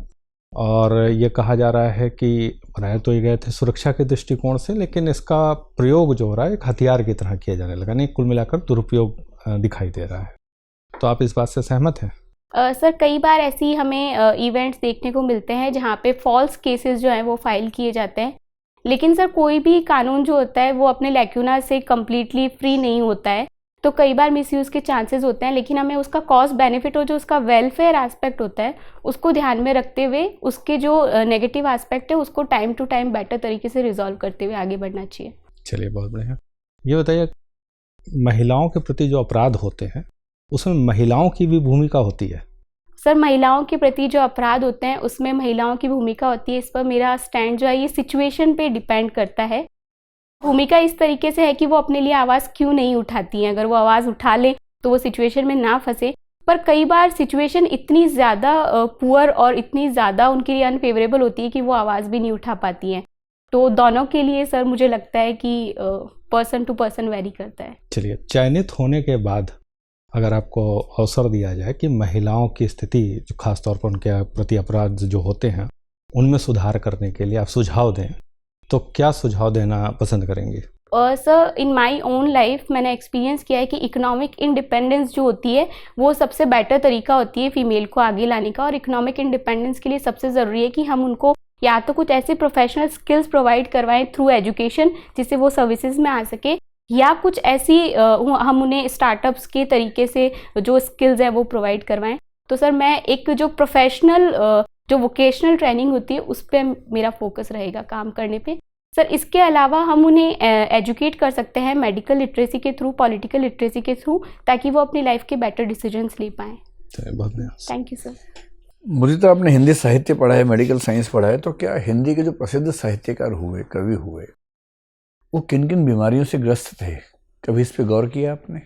और ये कहा जा रहा है कि बनाए तो ये गए थे सुरक्षा के दृष्टिकोण से, लेकिन इसका प्रयोग जो हो रहा है एक हथियार की तरह किया जाने लगा, नहीं कुल मिलाकर दुरुपयोग दिखाई दे रहा है। तो आप इस बात से सहमत हैं? सर कई बार ऐसी हमें इवेंट्स देखने को मिलते हैं जहाँ पे फॉल्स केसेस जो हैं वो फाइल किए जाते हैं, लेकिन सर कोई भी कानून जो होता है वो अपने लैक्यूना से कम्प्लीटली फ्री नहीं होता है, तो कई बार मिसयूज़ के चांसेस होते हैं। लेकिन हमें उसका कॉस्ट बेनिफिट और जो उसका वेलफेयर एस्पेक्ट होता है उसको ध्यान में रखते हुए उसके जो नेगेटिव एस्पेक्ट है उसको टाइम टू टाइम बेटर तरीके से रिजॉल्व करते हुए आगे बढ़ना चाहिए। चलिए बहुत बढ़िया। ये बताइए महिलाओं के प्रति जो अपराध होते हैं उसमें महिलाओं की भी भूमिका होती है? सर महिलाओं के प्रति जो अपराध होते हैं उसमें महिलाओं की भूमिका होती है। इस पर मेरा स्टैंड जो है ये सिचुएशन पे डिपेंड करता है। भूमिका इस तरीके से है कि वो अपने लिए आवाज़ क्यों नहीं उठाती हैं। अगर वो आवाज़ उठा ले तो वो सिचुएशन में ना फंसे, पर कई बार सिचुएशन इतनी ज़्यादा पुअर और इतनी ज़्यादा उनके लिए अनफेवरेबल होती है कि वो आवाज़ भी नहीं उठा पाती हैं। तो दोनों के लिए सर मुझे लगता है कि पर्सन टू पर्सन वेरी करता है। चलिए, चयनित होने के बाद अगर आपको अवसर दिया जाए कि महिलाओं की स्थिति जो खासतौर पर उनके प्रति अपराध जो होते हैं उनमें सुधार करने के लिए आप सुझाव दें, तो क्या सुझाव देना पसंद करेंगे? Sir, in my own life मैंने एक्सपीरियंस किया है कि इकोनॉमिक इंडिपेंडेंस जो होती है वो सबसे बेटर तरीका होती है फीमेल को आगे लाने का। और इकोनॉमिक इंडिपेंडेंस के लिए सबसे ज़रूरी है कि हम उनको या तो कुछ ऐसे प्रोफेशनल स्किल्स प्रोवाइड करवाएं थ्रू एजुकेशन जिससे वो सर्विसेज में आ सके, या कुछ ऐसी हम उन्हें स्टार्टअप्स के तरीके से जो स्किल्स है वो प्रोवाइड करवाएं। तो सर, मैं एक जो प्रोफेशनल जो वोकेशनल ट्रेनिंग होती है उस पर मेरा फोकस रहेगा काम करने पे। सर, इसके अलावा हम उन्हें एजुकेट कर सकते हैं मेडिकल लिटरेसी के थ्रू, पॉलिटिकल लिटरेसी के थ्रू, ताकि वो अपनी लाइफ के बेटर डिसीजंस ले पाएँ। Thank you sir. मुझे तो आपने हिंदी साहित्य पढ़ा है, मेडिकल साइंस पढ़ा है, तो क्या हिंदी के जो प्रसिद्ध साहित्यकार हुए, कवि हुए, वो किन किन बीमारियों से ग्रस्त थे? कभी इस पे गौर किया आपने?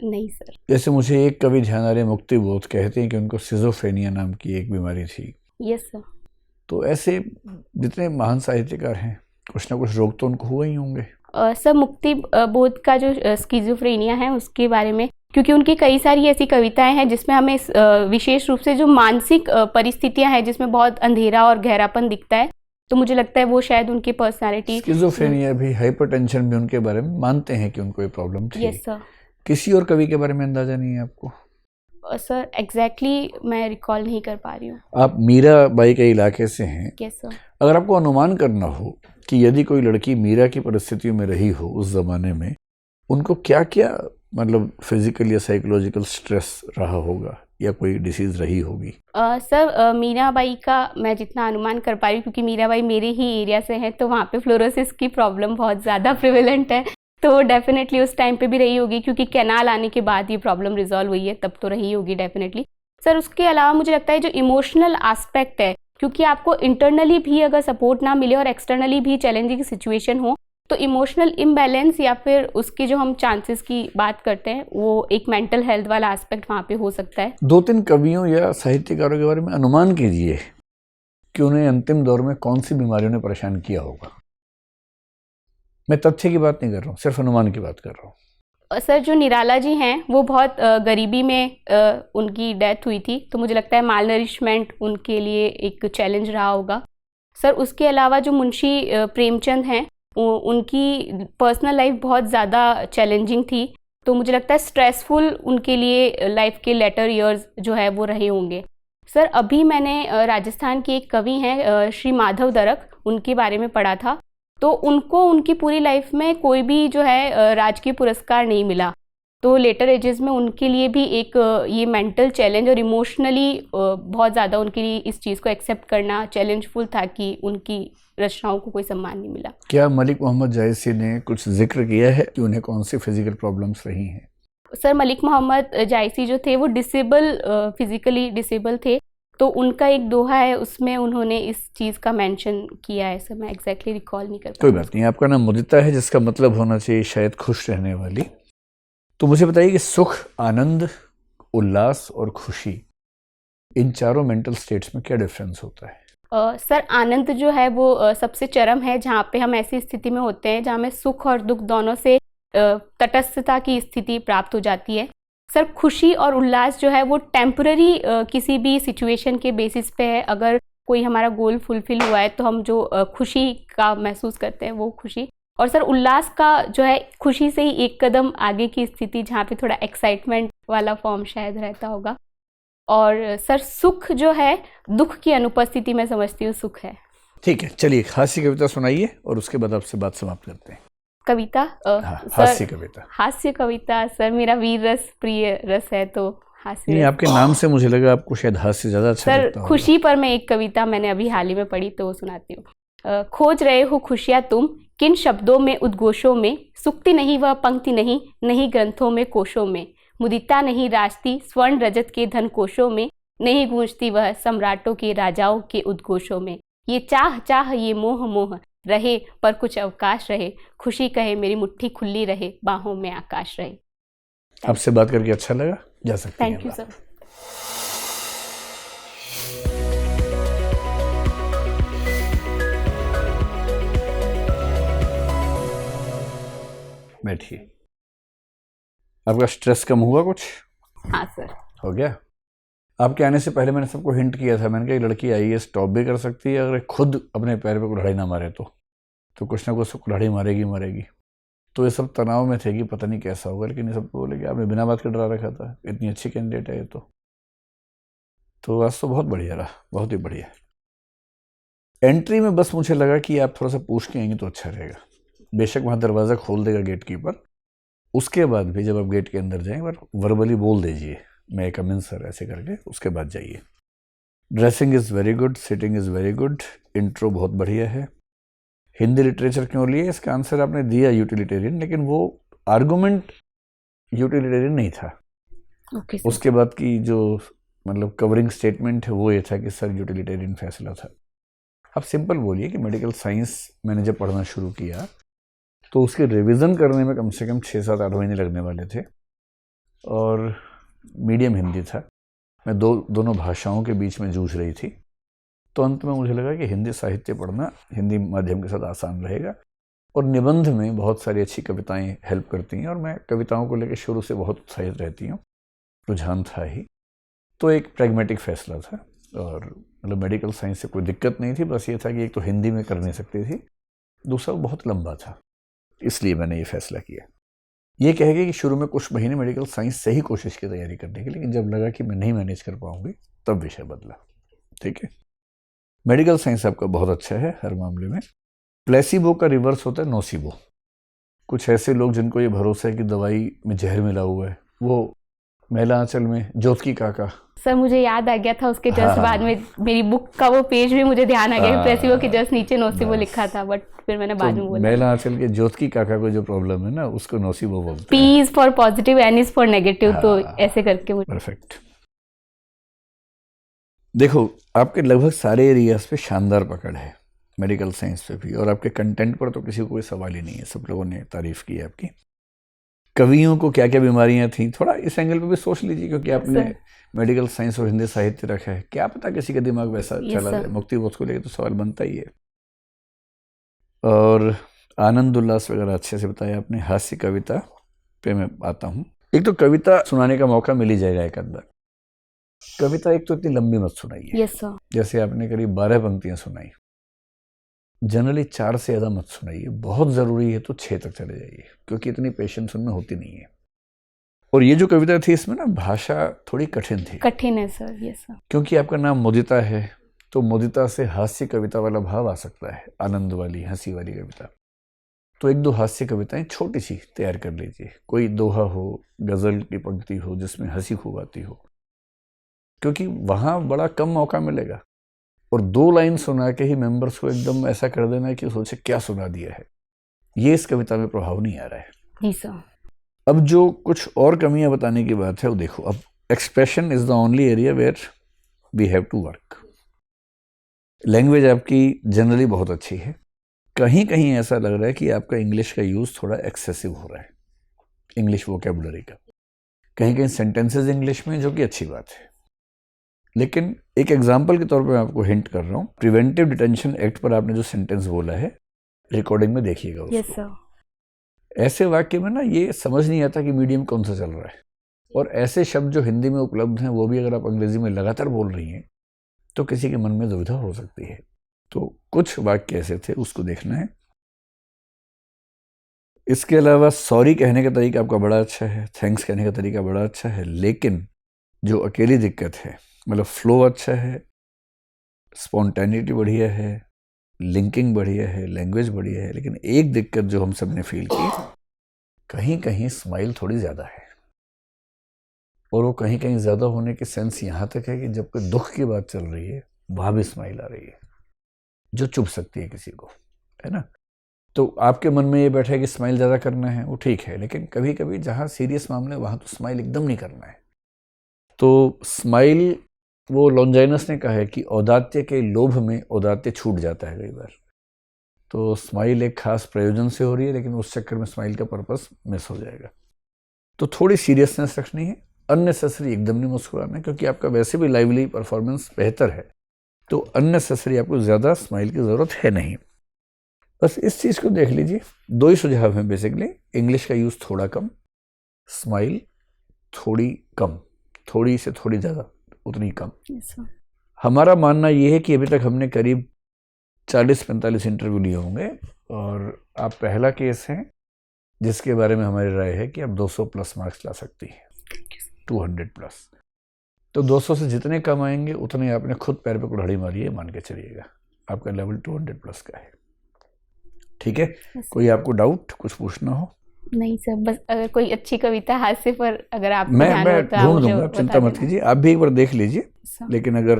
नहीं सर। जैसे मुझे एक कवि ध्यान आ रहे, मुक्ति बोध, कहते हैं कि उनको सिजोफ्रेनिया नाम की एक बीमारी थी। Yes sir. तो ऐसे जितने महान साहित्यकार हैं, कुछ ना कुछ रोग तो उनको हुए ही होंगे। सर, मुक्ति बोध का जो स्किज़ोफ्रेनिया है उसके बारे में, क्योंकि उनकी कई सारी ऐसी कविताएं हैं जिसमें हमें विशेष रूप से जो मानसिक परिस्थितियां हैं जिसमें बहुत अंधेरा और गहरापन दिखता है, तो मुझे लगता है वो शायद उनकी पर्सनालिटी। स्किज़ोफ्रेनिया भी, हाइपरटेंशन भी उनके बारे में मानते हैं कि उनको ये प्रॉब्लम थी। Yes sir. किसी और कवि के बारे में अंदाजा नहीं है आपको? सर, एग्जैक्टली मैं रिकॉल नहीं कर पा रही हूँ। आप मीराबाई के इलाके से हैं। Yes sir. अगर आपको अनुमान करना हो कि यदि कोई लड़की मीरा की परिस्थितियों में रही हो उस जमाने में, उनको क्या क्या मतलब फिजिकल या साइकोलॉजिकल स्ट्रेस रहा होगा या कोई डिसीज रही होगी? सर, मीराबाई का मैं जितना अनुमान कर पा रही हूँ, क्योंकि मीराबाई मेरे ही एरिया से है, तो वहाँ पे फ्लोरोसिस की प्रॉब्लम बहुत ज़्यादा प्रिवेलेंट है, तो डेफिनेटली उस टाइम पे भी रही होगी, क्योंकि कैनाल आने के बाद ये प्रॉब्लम रिजॉल्व हुई है, तब तो रही होगी डेफिनेटली। सर, उसके अलावा मुझे लगता है जो इमोशनल एस्पेक्ट है, क्योंकि आपको इंटरनली भी अगर सपोर्ट ना मिले और एक्सटर्नली भी चैलेंजिंग सिचुएशन हो, तो इमोशनल इम्बैलेंस या फिर उसके जो हम चांसेस की बात करते हैं वो एक मेंटल हेल्थ वाला एस्पेक्ट वहाँ पे हो सकता है। 2-3 कवियों या साहित्यकारों के बारे में अनुमान कीजिए कि उन्हें अंतिम दौर में कौन सी बीमारियों ने परेशान किया होगा। मैं तथ्य की बात नहीं कर रहा हूँ, सिर्फ अनुमान की बात कर रहा हूँ। सर, जो निराला जी हैं वो बहुत गरीबी में उनकी डेथ हुई थी, तो मुझे लगता है माल नरिशमेंट उनके लिए एक चैलेंज रहा होगा। सर, उसके अलावा जो मुंशी प्रेमचंद हैं, उनकी पर्सनल लाइफ बहुत ज़्यादा चैलेंजिंग थी, तो मुझे लगता है स्ट्रेसफुल उनके लिए लाइफ के लेटर ईयर्स जो है वो रहे होंगे। सर, अभी मैंने राजस्थान के एक कवि हैं श्री माधव दरक, उनके बारे में पढ़ा था, तो उनको उनकी पूरी लाइफ में कोई भी जो है राजकीय पुरस्कार नहीं मिला, तो लेटर एजेस में उनके लिए भी एक ये मेंटल चैलेंज और इमोशनली बहुत ज़्यादा उनके लिए इस चीज़ को एक्सेप्ट करना चैलेंजफुल था कि उनकी रचनाओं को कोई सम्मान नहीं मिला। क्या मलिक मोहम्मद जायसी ने कुछ जिक्र किया है कि उन्हें कौन सी फिजिकल प्रॉब्लम्स रही हैं? सर, मलिक मोहम्मद जायसी जो थे वो फिजिकली डिसेबल थे, तो उनका एक दोहा है, उसमें उन्होंने इस चीज़ का मेंशन किया है। सर, मैं एग्जैक्टली रिकॉल नहीं कर पा। कोई बात नहीं। आपका नाम मुदिता है, जिसका मतलब होना चाहिए शायद खुश रहने वाली। तो मुझे बताइए कि सुख, आनंद, उल्लास और खुशी, इन चारों मेंटल स्टेट्स में क्या डिफरेंस होता है? सर, आनंद जो है वो सबसे चरम है, जहाँ पे हम ऐसी स्थिति में होते हैं जहाँ हमें सुख और दुख दोनों से तटस्थता की स्थिति प्राप्त हो जाती है। सर, खुशी और उल्लास जो है वो टेम्पररी किसी भी सिचुएशन के बेसिस पे है। अगर कोई हमारा गोल फुलफिल हुआ है तो हम जो खुशी का महसूस करते हैं वो खुशी। और सर, उल्लास का जो है खुशी से ही एक कदम आगे की स्थिति, जहाँ पे थोड़ा एक्साइटमेंट वाला फॉर्म शायद रहता होगा। और सर, सुख जो है दुख की अनुपस्थिति में समझती हूँ सुख है। ठीक है, चलिए हास्य कविता सुनाइए और उसके बाद आपसे बात समाप्त करते हैं। कविता? हास्य कविता। हास्य कविता सर, मेरा वीर रस प्रिय रस है, तो हास्य। नहीं, आपके नाम से मुझे लगा आपको शायद हास्य ज़्यादा अच्छा लगता सर, खुशी पर मैं एक कविता मैंने अभी हाल ही में पढ़ी, तो वो सुनाती हूँ। खोज रहे हो खुशियाँ तुम किन शब्दों में, उद्घोषों में, सुक्ति नहीं वह पंक्ति नहीं, नहीं ग्रंथों में कोशों में, मुदिता नहीं राजती स्वर्ण रजत के धन कोशों में, नहीं गूंजती वह सम्राटों के राजाओं के उद्घोषों में। ये चाह चाह ये मोह मोह रहे पर कुछ अवकाश रहे, खुशी कहे मेरी मुट्ठी खुली रहे, बाहों में आकाश रहे। आपसे बात करके अच्छा लगा, जा सकते हैं। Thank you sir. बैठिए। आपका स्ट्रेस कम हुआ कुछ? हाँ सर। हो गया? आपके आने से पहले मैंने सबको हिंट किया था, मैंने कहा ये लड़की आईएएस टॉप भी कर सकती है अगर खुद अपने पैर पे कुल्हाड़ी ना मारे तो कुछ ना कुछ कुल्हाड़ी मारेगी। तो ये सब तनाव में थे कि पता नहीं कैसा होगा, लेकिन ये सब बोले कि आपने बिना बात के डरा रखा था, इतनी अच्छी कैंडिडेट है ये तो आज तो बहुत बढ़िया रहा, बहुत ही बढ़िया। एंट्री में बस मुझे लगा कि आप थोड़ा सा पूछ के आएंगे तो अच्छा रहेगा। बेशक वहाँ दरवाज़ा खोल देगा गेट कीपर, उसके बाद भी जब आप गेट के अंदर जाएं वर्बली बोल दीजिए मैं कम इन सर ऐसे करके, उसके बाद जाइए। Dressing is very good, sitting is very good, intro बहुत बढ़िया है। हिंदी लिटरेचर क्यों लिए? इसका आंसर आपने दिया यूटिलिटेरियन, लेकिन वो आर्गुमेंट यूटिलिटेरियन नहीं था। Okay sir. उसके बाद की जो मतलब कवरिंग स्टेटमेंट है वो ये था कि सर यूटिलिटेरियन फैसला था। आप सिंपल बोलिए कि मेडिकल साइंस मैंने जब पढ़ना शुरू किया तो उसके रिवीजन करने में कम से कम 6-7-8 महीने लगने वाले थे, और मीडियम हिंदी था। मैं दोनों भाषाओं के बीच में जूझ रही थी। तो अंत में मुझे लगा कि हिंदी साहित्य पढ़ना हिंदी माध्यम के साथ आसान रहेगा, और निबंध में बहुत सारी अच्छी कविताएं हेल्प करती हैं, और मैं कविताओं को लेकर शुरू से बहुत उत्साहित रहती हूँ, रुझान था ही। तो एक प्रैग्मेटिक फैसला था, और मतलब मेडिकल साइंस से कोई दिक्कत नहीं थी, बस ये था कि एक तो हिंदी में कर नहीं सकती थी, दूसरा बहुत लंबा था, इसलिए मैंने ये फैसला किया। ये कहेगा कि शुरू में कुछ महीने मेडिकल साइंस से ही कोशिश की तैयारी करने की, लेकिन जब लगा कि मैं नहीं मैनेज कर पाऊंगी तब विषय बदला। ठीक है, मेडिकल साइंस आपका बहुत अच्छा है हर मामले में। प्लेसिबो का रिवर्स होता है नोसिबो। कुछ ऐसे लोग जिनको ये भरोसा है कि दवाई में जहर मिला हुआ है, वो महिला आंचल में ज्योति काका। सर मुझे याद आ गया था उसके जस्ट हाँ। बाद में मेरी बुक का वो पेज भी मुझे ध्यान आ गया, हाँ। प्लेसिबो के जस्ट नीचे नोसिबो बस। लिखा था, बट फिर मैंने बाद में तो बोला। महिला आंचल के ज्योति काका को जो प्रॉब्लम है ना, उसको नोसिबो बोलते हैं। P is for positive, N is for negative, तो हाँ। ऐसे करके मुझे। परफेक्ट। देखो आपके लगभग सारे एरियाज पे शानदार पकड़ है मेडिकल साइंस पे भी, और आपके कंटेंट पर तो किसी को कोई सवाल ही नहीं है, सब लोगों ने तारीफ की है आपकी। कवियों को क्या क्या बीमारियां थी, थोड़ा इस एंगल पे भी सोच लीजिए, क्योंकि आपने मेडिकल साइंस और हिंदी साहित्य रखा है, क्या पता किसी का दिमाग वैसा चला जाए। मुक्ति बोध को लेकर तो सवाल बनता ही है। और आनंद उल्लास वगैरह अच्छे से बताया आपने। हास्य कविता पे मैं आता हूँ। एक तो कविता सुनाने का मौका मिल ही जाएगा एक आध बार। कविता एक तो इतनी लंबी मत सुनाइए। Yes sir. जैसे आपने करीब 12 पंक्तियां सुनाई, जनरली 4 से ज़्यादा मत सुनाइए। बहुत ज़रूरी है तो 6 तक चले जाइए, क्योंकि इतनी पेशेंस उनमें होती नहीं है। और ये जो कविता थी इसमें ना भाषा थोड़ी कठिन थी। कठिन है सर। Yes sir. क्योंकि आपका नाम मुदिता है, तो मुदिता से हास्य कविता वाला भाव आ सकता है, आनंद वाली हंसी वाली कविता। तो 1-2 हास्य कविताएं छोटी सी तैयार कर लीजिए। कोई दोहा हो, गज़ल की पंक्ति हो जिसमें हंसी खूब आती हो, क्योंकि वहाँ बड़ा कम मौका मिलेगा। और 2 लाइन सुना के ही मेंबर्स को एकदम ऐसा कर देना कि सोचे क्या सुना दिया है, ये इस कविता में प्रभाव नहीं आ रहा है। जी सर। अब जो कुछ और कमियां बताने की बात है वो देखो। अब expression is the only area where we have to work. Language आपकी जनरली बहुत अच्छी है। कहीं कहीं ऐसा लग रहा है कि आपका इंग्लिश का यूज़ थोड़ा एक्सेसिव हो रहा है, इंग्लिश वोकेबुलरी का। कहीं कहीं सेंटेंसेस इंग्लिश में, जो कि अच्छी बात है। लेकिन एक एग्जाम्पल के तौर पे मैं आपको हिंट कर रहा हूँ। प्रिवेंटिव डिटेंशन एक्ट पर आपने जो सेंटेंस बोला है, रिकॉर्डिंग में देखिएगा उसको। Yes sir. ऐसे वाक्य में ना ये समझ नहीं आता कि मीडियम कौन सा चल रहा है, और ऐसे शब्द जो हिंदी में उपलब्ध हैं वो भी अगर आप अंग्रेजी में लगातार बोल रही हैं तो किसी के मन में दुविधा हो सकती है। तो कुछ वाक्य ऐसे थे, उसको देखना है। इसके अलावा सॉरी कहने का तरीका आपका बड़ा अच्छा है, थैंक्स कहने का तरीका बड़ा अच्छा है, लेकिन जो अकेली दिक्कत है, मतलब फ्लो अच्छा है, स्पॉन्टेनिटी बढ़िया है, लिंकिंग बढ़िया है, लैंग्वेज बढ़िया है, लेकिन एक दिक्कत जो हम सब ने फील की, कहीं कहीं स्माइल थोड़ी ज़्यादा है। और वो कहीं कहीं ज़्यादा होने की सेंस यहाँ तक है कि जब कोई दुख की बात चल रही है वहाँ भी स्माइल आ रही है, जो चुभ सकती है किसी को, है ना। तो आपके मन में ये बैठा है कि स्माइल ज़्यादा करना है, वो ठीक है, लेकिन कभी कभी जहाँ सीरियस मामले वहाँ तो स्माइल एकदम नहीं करना है। तो स्माइल, वो लॉन्जाइनस ने कहा है कि औदात्य के लोभ में औदात्य छूट जाता है कई बार। तो स्माइल एक खास प्रयोजन से हो रही है, लेकिन उस चक्कर में स्माइल का पर्पस मिस हो जाएगा। तो थोड़ी सीरियसनेस रखनी है, अननेसेसरी एकदम नहीं मुस्कुराना, क्योंकि आपका वैसे भी लाइवली परफॉर्मेंस बेहतर है, तो अननेसेसरी आपको ज़्यादा स्माइल की ज़रूरत है नहीं। बस इस चीज़ को देख लीजिए। 2 ही सुझाव हैं बेसिकली, इंग्लिश का यूज़ थोड़ा कम, स्माइल थोड़ी कम, थोड़ी से थोड़ी ज़्यादा, उतनी कम। हमारा मानना ये है कि अभी तक हमने करीब 40-45 इंटरव्यू लिए होंगे और आप पहला केस हैं जिसके बारे में हमारी राय है कि आप 200 प्लस मार्क्स ला सकती हैं, 200 प्लस। तो 200 से जितने कम आएंगे उतने आपने खुद पैर पे कुल्हाड़ी मारी है, मान के चलिएगा आपका लेवल 200 प्लस का है। ठीक है, कोई आपको डाउट, कुछ पूछना हो? नहीं सर, बस अगर कोई अच्छी कविता हास्य पर अगर आप मैं ढूंढ दूंगा, आप चिंता मत कीजिए, आप भी एक बार देख लीजिए। लेकिन अगर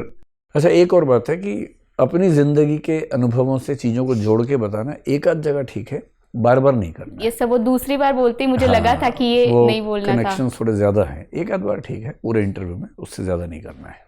अच्छा, एक और बात है कि अपनी जिंदगी के अनुभवों से चीजों को जोड़ के बताना एक आध जगह ठीक है, बार बार नहीं करना। ये सब वो दूसरी बार बोलते ही मुझे लगा था कि ये नहीं बोलना था। कनेक्शन थोड़े ज्यादा हैं, एक आध बार ठीक है, पूरे इंटरव्यू में उससे ज्यादा नहीं करना है।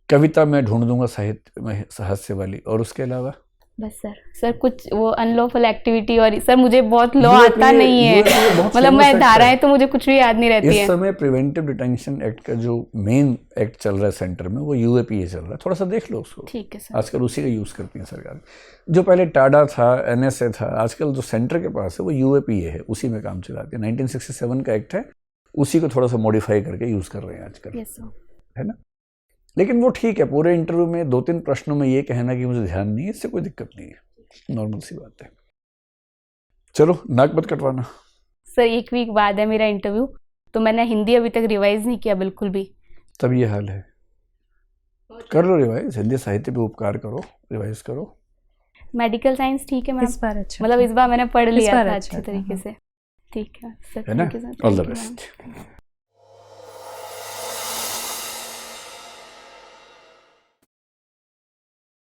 कविता मैं ढूंढ दूंगा साहित्य में हास्य वाली, और उसके अलावा बस सर कुछ वो अनलॉफुल एक्टिविटी, और सर मुझे बहुत लॉ आता नहीं है, मतलब मैं धाराएं तो मुझे कुछ भी याद नहीं रहती है। इस समय प्रिवेंटिव डिटेंशन एक्ट का जो मेन एक्ट चल रहा है सेंटर में, वो यूएपीए चल रहा है, थोड़ा सा देख लो उसको। ठीक है सर। आजकल उसी का यूज करती है सरकार। जो पहले टाडा था, एनएसए था, आजकल जो सेंटर के पास है वो यूएपीए है, उसी में काम चलाते हैं। 1967 का एक्ट है, उसी को थोड़ा सा मॉडिफाई करके यूज कर रहे हैं आजकल, है ना। लेकिन वो ठीक है, पूरे इंटरव्यू में 2-3 प्रश्नों में ये कहना कि मुझे ध्यान नहीं है, इससे कोई दिक्कत नहीं है, नॉर्मल सी बात है। चलो, नाक मत कटवाना। सर 1 वीक बाद है मेरा इंटरव्यू, तो मैंने हिंदी अभी तक रिवाइज नहीं किया बिल्कुल भी। तब ये हाल है, कर लो रिवाइज, हिंदी साहित्य पे उपकार करो, रिवाइज करो। मेडिकल साइंस ठीक है मैम, इस बार अच्छा, मतलब इस बार मैंने पढ़ लिया था अच्छा अच्छे तरीके से। ठीक है सर, है ना, thank you sir, all the thank you ma'am. Best.